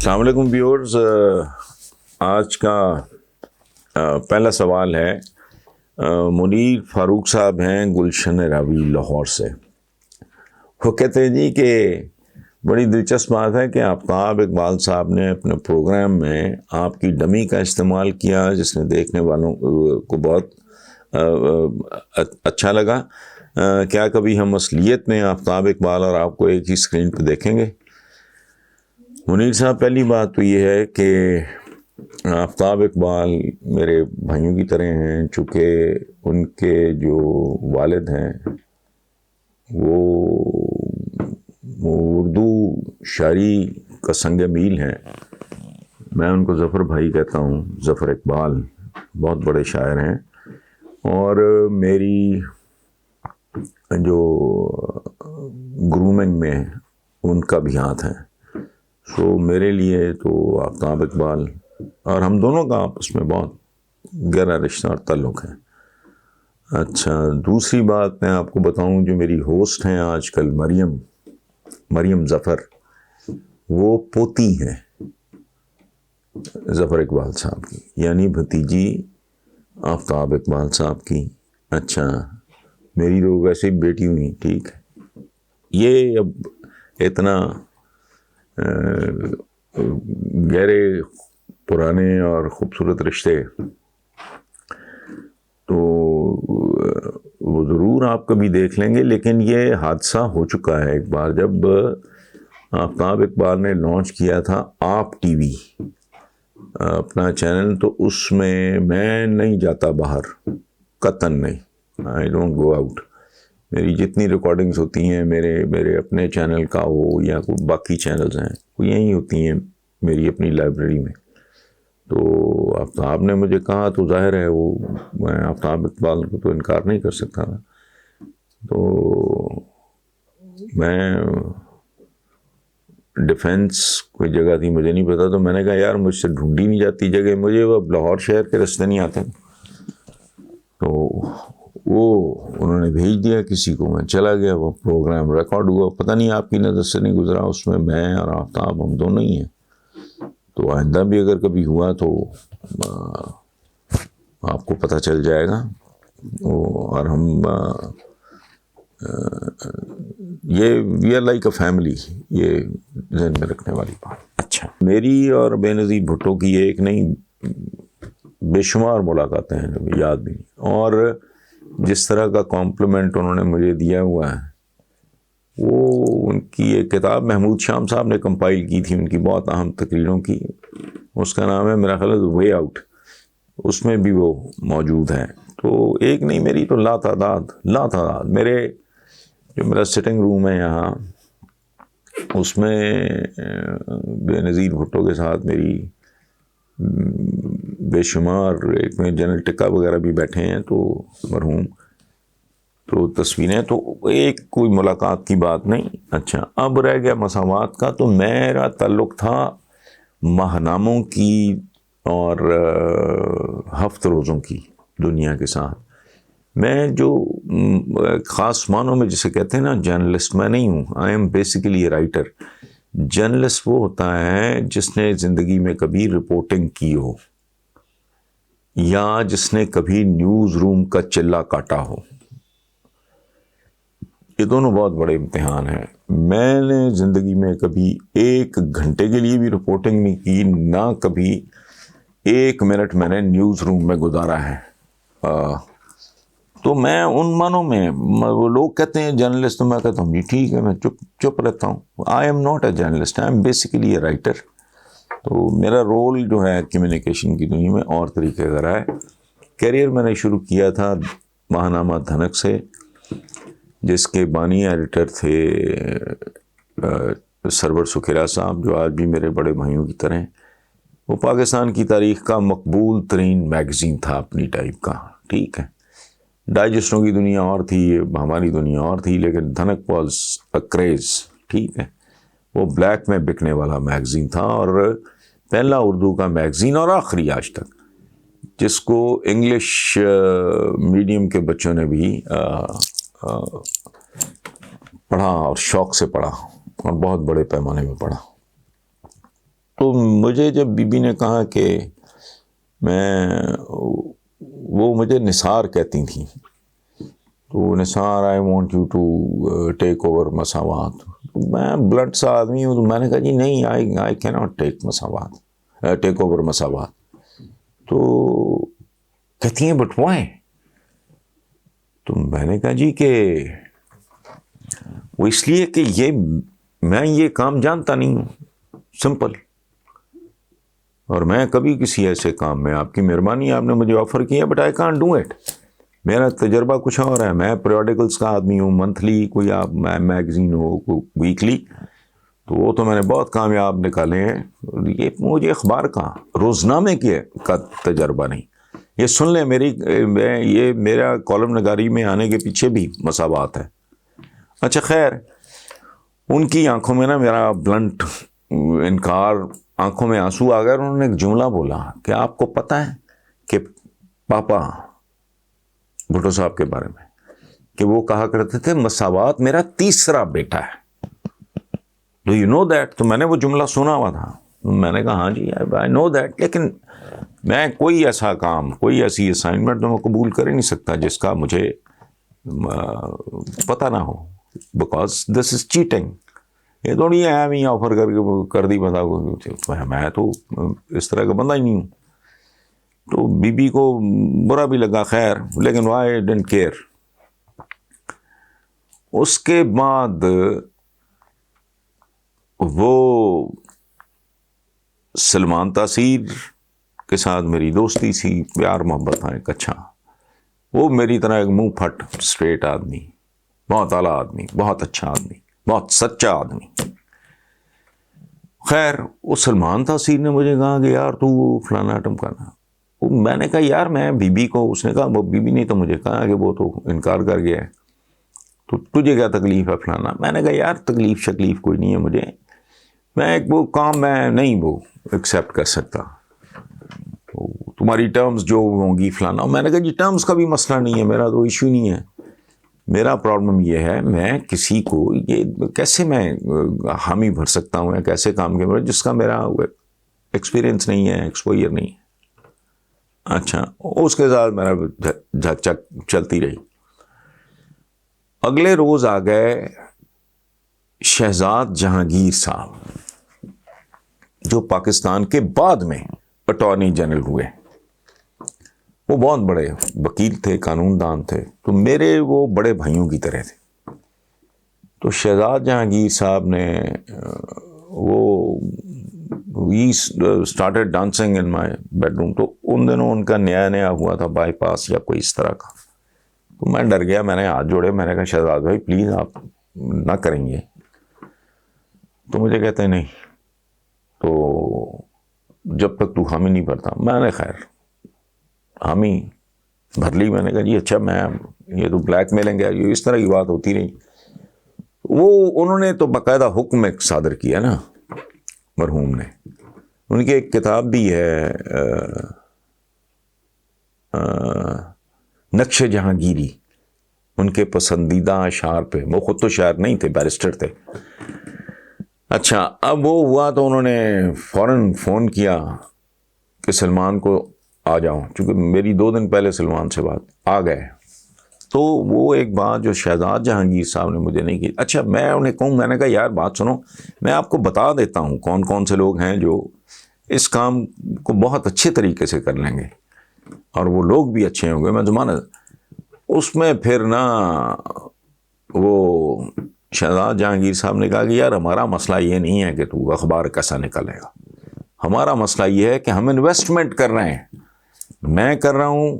السلام علیکم ویورز. آج کا پہلا سوال ہے منیر فاروق صاحب ہیں گلشن راوی لاہور سے. وہ کہتے ہیں جی کہ بڑی دلچسپ بات ہے کہ آفتاب اقبال صاحب نے اپنے پروگرام میں آپ کی ڈمی کا استعمال کیا جس نے دیکھنے والوں کو بہت اچھا لگا. کیا کبھی ہم اصلیت میں آفتاب اقبال اور آپ کو ایک ہی اسکرین پہ دیکھیں گے؟ منیر صاحب، پہلی بات تو یہ ہے کہ آفتاب اقبال میرے بھائیوں کی طرح ہیں، چونکہ ان کے جو والد ہیں وہ اردو شاعری کا سنگ میل ہیں. میں ان کو ظفر بھائی کہتا ہوں، ظفر اقبال بہت بڑے شاعر ہیں اور میری جو گرومنگ میں ان کا بھی ہاتھ ہے. سو میرے لیے تو آفتاب اقبال اور ہم دونوں کا آپس میں بہت گہرا رشتہ اور تعلق ہے. اچھا، دوسری بات میں آپ کو بتاؤں، جو میری ہوسٹ ہیں آج کل مریم ظفر، وہ پوتی ہیں ظفر اقبال صاحب کی، یعنی بھتیجی آفتاب اقبال صاحب کی. اچھا، میری تو ویسے ہی بیٹی ہوئی. ٹھیک ہے، یہ اب اتنا گہرے پرانے اور خوبصورت رشتے تو وہ ضرور آپ کبھی دیکھ لیں گے، لیکن یہ حادثہ ہو چکا ہے ایک بار. جب آفتاب اقبال نے لانچ کیا تھا آپ ٹی وی اپنا چینل، تو اس میں نہیں جاتا باہر، قطعاً نہیں. I don't go out. میری جتنی ریکارڈنگز ہوتی ہیں میرے اپنے چینل کا ہو یا کوئی باقی چینلز ہیں، وہ یہیں ہوتی ہیں میری اپنی لائبریری میں. تو آفتاب نے مجھے کہا تو ظاہر ہے وہ میں آفتاب اقبال کو تو انکار نہیں کر سکتا تھا. تو میں ڈیفینس کوئی جگہ تھی، مجھے نہیں پتا، تو میں نے کہا یار مجھ سے ڈھونڈی نہیں جاتی جگہ، مجھے وہ لاہور شہر کے رستے نہیں آتے. تو وہ انہوں نے بھیج دیا کسی کو، میں چلا گیا. وہ پروگرام ریکارڈ ہوا، پتہ نہیں آپ کی نظر سے نہیں گزرا، اس میں اور آفتاب ہم دونوں ہی ہیں. تو آئندہ بھی اگر کبھی ہوا تو آپ کو پتہ چل جائے گا. اور ہم یہ we are like a family, یہ ذہن میں رکھنے والی بات. اچھا، میری اور بے نظیر بھٹو کی ایک نہیں بے شمار ملاقاتیں ہیں، یاد بھی نہیں. اور جس طرح کا کمپلیمنٹ انہوں نے مجھے دیا ہوا ہے، وہ ان کی ایک کتاب محمود شام صاحب نے کمپائل کی تھی ان کی بہت اہم تقریروں کی، اس کا نام ہے میرا خیال ہے وے آؤٹ، اس میں بھی وہ موجود ہے. تو ایک نہیں، میری تو لا تعداد میرا سٹنگ روم ہے یہاں، اس میں بے نظیر بھٹو کے ساتھ میری بے شمار، ایک میں جنرل ٹکا وغیرہ بھی بیٹھے ہیں تو مرحوم، تو تصویریں، تو ایک کوئی ملاقات کی بات نہیں. اچھا، اب رہ گیا مساوات کا. تو میرا تعلق تھا ماہناموں کی اور ہفت روزوں کی دنیا کے ساتھ. میں جو خاص معنوں میں جسے کہتے ہیں نا جرنلسٹ، میں نہیں ہوں. I am basically a writer. Journalist وہ ہوتا ہے جس نے زندگی میں کبھی رپورٹنگ کی ہو یا جس نے کبھی نیوز روم کا چلہ کاٹا ہو. یہ دونوں بہت بڑے امتحان ہیں. میں نے زندگی میں کبھی ایک گھنٹے کے لیے بھی رپورٹنگ نہیں کی، نہ کبھی ایک منٹ میں نے نیوز روم میں گزارا ہے. تو میں ان معنوں میں، وہ لوگ کہتے ہیں جرنلسٹ، تو میں کہتا ہوں جی ٹھیک ہے، میں چپ رہتا ہوں. I am not a journalist, I am basically a writer. تو میرا رول جو ہے کمیونیکیشن کی دنیا میں اور طریقے کا رہا ہے. کیریئر میں نے شروع کیا تھا ماہنامہ دھنک سے، جس کے بانی ایڈیٹر تھے سرور سکھیرا صاحب، جو آج بھی میرے بڑے بھائیوں کی طرح ہیں. وہ پاکستان کی تاریخ کا مقبول ترین میگزین تھا اپنی ٹائپ کا. ٹھیک ہے، ڈائجسٹوں کی دنیا اور تھی، ہماری دنیا اور تھی، لیکن دھنک واز اے کریز. ٹھیک ہے، وہ بلیک میں بکنے والا میگزین تھا، اور پہلا اردو کا میگزین اور آخری آج تک، جس کو انگلش میڈیم کے بچوں نے بھی پڑھا اور شوق سے پڑھا اور بہت بڑے پیمانے میں پڑھا. تو مجھے جب بی بی نے کہا کہ وہ مجھے نثار کہتی تھیں، تو Nisar I want you to take over Musawat. میں بلنٹ سا آدمی ہوں، تو میں نے کہا جی نہیں، آئی کی ناٹ ٹیک اوور مساوات. تو کہتی ہیں بٹ وائی؟ تو میں نے کہا جی کہ وہ اس لیے کہ میں یہ کام جانتا نہیں ہوں، سمپل. اور میں کبھی کسی ایسے کام میں، آپ کی مہربانی آپ نے مجھے آفر کیا، but I can't do it. میرا تجربہ کچھ اور ہے. میں پیریوڈیکلس کا آدمی ہوں، منتھلی کوئی آپ میگزین ہو، ویکلی، تو وہ تو میں نے بہت کامیاب نکالے ہیں. یہ مجھے اخبار کا، روزنامے کا تجربہ نہیں. یہ سن لیں یہ میرا کالم نگاری میں آنے کے پیچھے بھی مساوات ہے. اچھا خیر، ان کی آنکھوں میں نا میرا بلنٹ انکار، آنکھوں میں آنسو آ گئے. انہوں نے ایک جملہ بولا کہ آپ کو پتہ ہے کہ پاپا بھٹو صاحب کے بارے میں کہ وہ کہا کرتے تھے مساوات میرا تیسرا بیٹا ہے. Do you know that? تو میں نے وہ جملہ سنا ہوا تھا. میں نے کہا ہاں جی آئی نو دیٹ، لیکن میں کوئی ایسا کام، کوئی ایسی اسائنمنٹ تو میں قبول کر ہی نہیں سکتا جس کا مجھے پتہ نہ ہو، بیکاز دس از چیٹنگ. یہ تھوڑی ہے ہمیں آفر کر دی بتا، میں تو اس طرح کا بندہ ہی نہیں ہوں. تو بی بی کو برا بھی لگا، خیر، لیکن وائی ڈنٹ کیئر. اس کے بعد وہ سلمان تاثیر کے ساتھ میری دوستی تھی، پیار محبت تھا ایک اچھا. وہ میری طرح ایک منہ پھٹ اسٹریٹ آدمی، بہت اعلیٰ آدمی، بہت اچھا آدمی، بہت سچا آدمی. خیر، وہ سلمان تاثیر نے مجھے کہا کہ یار تو فلانا آئٹم کرنا. میں نے کہا یار میں بی بی کو، اس نے کہا وہ بی بی نے تو مجھے کہا کہ وہ تو انکار کر گیا ہے، تو تجھے کیا تکلیف ہے فلانا. میں نے کہا یار تکلیف شکلیف کوئی نہیں ہے مجھے، میں ایک وہ کام میں نہیں وہ ایکسیپٹ کر سکتا، تمہاری ٹرمز جو ہوں گی فلانا. میں نے کہا جی ٹرمز کا بھی مسئلہ نہیں ہے، میرا تو ایشو نہیں ہے. میرا پرابلم یہ ہے میں کسی کو یہ کیسے میں حامی بھر سکتا ہوں یا کیسے کام کے جس کا میرا ایکسپیرئنس نہیں ہے، ایکسپوئر نہیں ہے. اچھا، اس کے ساتھ میرا جھک چلتی رہی. اگلے روز آ گئے شہزاد جہانگیر صاحب، جو پاکستان کے بعد میں اٹارنی جنرل ہوئے. وہ بہت بڑے وکیل تھے، قانون دان تھے، تو میرے وہ بڑے بھائیوں کی طرح تھے. تو شہزاد جہانگیر صاحب نے we started dancing in my bedroom. تو ان دنوں ان کا نیا ہوا تھا بائی پاس یا کوئی اس طرح کا. تو میں ڈر گیا، میں نے ہاتھ جوڑے، میں نے کہا شہزاد بھائی پلیز آپ نہ کریں گے. تو مجھے کہتے ہیں نہیں، تو جب تک تو حامی نہیں بھرتا. میں نے خیر حامی بھر لی. میں نے کہا جی اچھا، میں یہ تو بلیک میلنگ ہے، یہ اس طرح کی بات ہوتی رہی. انہوں نے تو باقاعدہ حکم ایک صادر کیا نا مرحوم نے. ان کی ایک کتاب بھی ہے نقش جہانگیری، ان کے پسندیدہ اشعار پہ. وہ خود تو شاعر نہیں تھے، بیرسٹر تھے. اچھا، اب وہ ہوا تو انہوں نے فوراً فون کیا کہ سلمان کو آ جاؤ، چونکہ میری 2 دن پہلے سلمان سے بات. آ گئے. تو وہ ایک بات جو شہزاد جہانگیر صاحب نے مجھے نہیں کی. اچھا، میں انہیں کہوں، میں نے کہا یار بات سنو، میں آپ کو بتا دیتا ہوں کون کون سے لوگ ہیں جو اس کام کو بہت اچھے طریقے سے کر لیں گے، اور وہ لوگ بھی اچھے ہوں گے. میں زمانہ اس میں پھر نا وہ شہزاد جہانگیر صاحب نے کہا کہ یار ہمارا مسئلہ یہ نہیں ہے کہ تو اخبار کیسا نکلے گا، ہمارا مسئلہ یہ ہے کہ ہم انویسٹمنٹ کر رہے ہیں. میں کر رہا ہوں،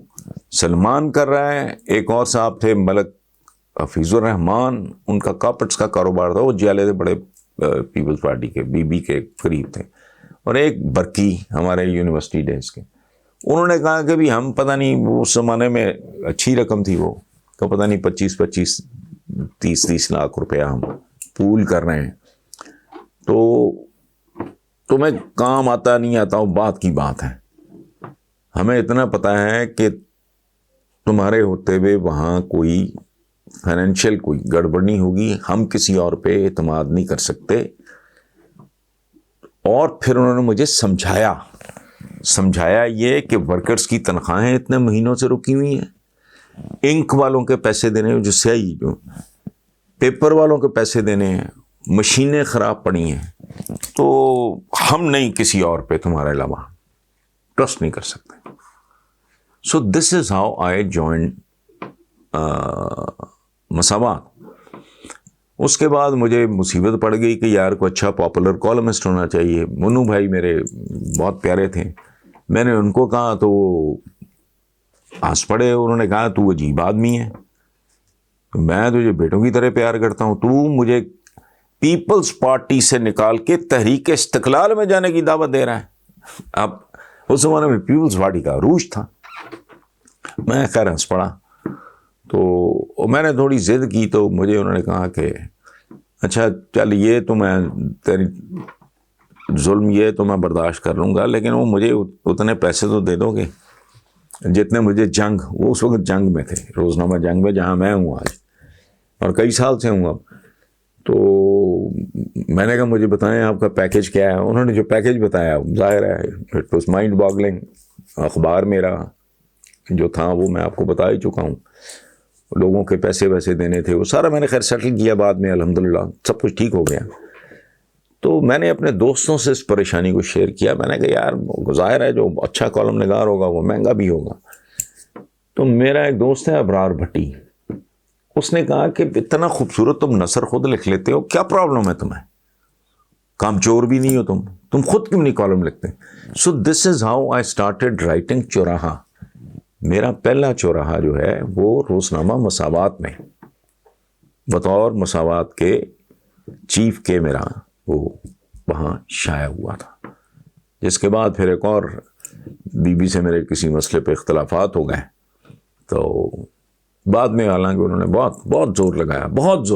سلمان کر رہا ہے، ایک اور صاحب تھے ملک حفیظ الرحمان، ان کا کارپیٹس کا کاروبار تھا، وہ جیلے تھے، بڑے پیپلز پارٹی کے بی بی کے قریب تھے. اور ایک برکی ہمارے یونیورسٹی ڈیز کے. انہوں نے کہا کہ بھی ہم پتہ نہیں، وہ اس زمانے میں اچھی رقم تھی، وہ کہ پتہ نہیں 25 30 لاکھ روپیہ ہم پول کر رہے ہیں. تو تمہیں کام آتا نہیں آتا وہ بات کی بات ہے، ہمیں اتنا پتہ ہے کہ تمہارے ہوتے ہوئے وہاں کوئی فائنینشیل کوئی گڑبڑ نہیں ہوگی، ہم کسی اور پہ اعتماد نہیں کر سکتے. اور پھر انہوں نے مجھے سمجھایا یہ کہ ورکرز کی تنخواہیں اتنے مہینوں سے رکی ہوئی ہیں، انک والوں کے پیسے دینے ہیں، جو سیاہی جو پیپر والوں کے پیسے دینے ہیں، مشینیں خراب پڑی ہیں، تو ہم نہیں کسی اور پہ تمہارے علاوہ ٹرسٹ نہیں کر سکتے. سو this is how I join مساوات. اس کے بعد مجھے مصیبت پڑ گئی کہ یار کو اچھا پاپولر کالمسٹ ہونا چاہیے. منو بھائی میرے بہت پیارے تھے، میں نے ان کو کہا تو وہ ہنس پڑے. انہوں نے کہا تو عجیب آدمی ہے، میں تجھے بیٹوں کی طرح پیار کرتا ہوں، تو مجھے پیپلز پارٹی سے نکال کے تحریک استقلال میں جانے کی دعوت دے رہا ہے. اب اس زمانے میں پیپلز پارٹی کا عروج تھا. میں خیر ہنس پڑا. تو میں نے تھوڑی ضد کی تو مجھے انہوں نے کہا کہ اچھا چل یہ تو میں تیری ظلم یہ تو میں برداشت کر لوں گا، لیکن وہ مجھے اتنے پیسے تو دے دو گے جتنے مجھے جنگ، وہ اس وقت جنگ میں تھے، روزنامہ جنگ میں، جہاں میں ہوں آج اور کئی سال سے ہوں اب. تو میں نے کہا مجھے بتائیں آپ کا پیکیج کیا ہے. انہوں نے جو پیکیج بتایا ظاہر ہے اٹ واز مائنڈ باگلنگ. اخبار میرا جو تھا وہ میں آپ کو بتا ہی چکا ہوں، لوگوں کے پیسے ویسے دینے تھے، وہ سارا میں نے خیر سیٹل کیا بعد میں، الحمدللہ سب کچھ ٹھیک ہو گیا. تو میں نے اپنے دوستوں سے اس پریشانی کو شیئر کیا. میں نے کہا یار ظاہر ہے جو اچھا کالم نگار ہوگا وہ مہنگا بھی ہوگا. تو میرا ایک دوست ہے ابرار بھٹی، اس نے کہا کہ اتنا خوبصورت تم نثر خود لکھ لیتے ہو، کیا پرابلم ہے تمہیں؟ کام چور بھی نہیں ہو تم خود کیوں نہیں کالم لکھتے؟ So this is how I started writing Chauraha. میرا پہلا چوراہا جو ہے وہ روزنامہ مساوات میں بطور مساوات کے چیف کے میرا وہ وہاں شائع ہوا تھا. جس کے بعد پھر ایک اور بی سے میرے کسی مسئلے پہ اختلافات ہو گئے، تو بعد میں حالانکہ انہوں نے بہت زور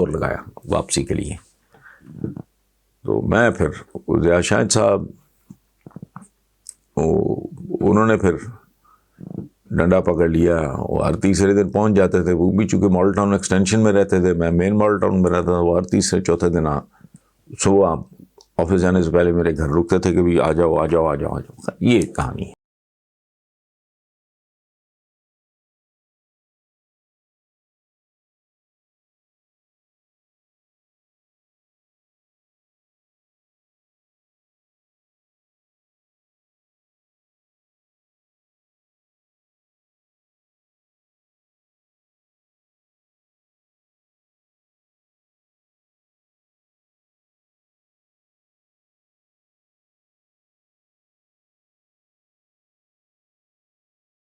لگایا واپسی کے لیے. تو میں پھر ضیاء شاہد صاحب انہوں نے پھر ڈنڈا پکڑ لیا اور ہر تیسرے دن پہنچ جاتے تھے. وہ بھی چونکہ ماڈل ٹاؤن ایکسٹینشن میں رہتے تھے، میں مین ماڈل ٹاؤن میں رہتا تھا. وہ ہر تیسرے چوتھے دن صبح آفس جانے سے پہلے میرے گھر رکتے تھے کہ بھی آ جاؤ. یہ کہانی ہے.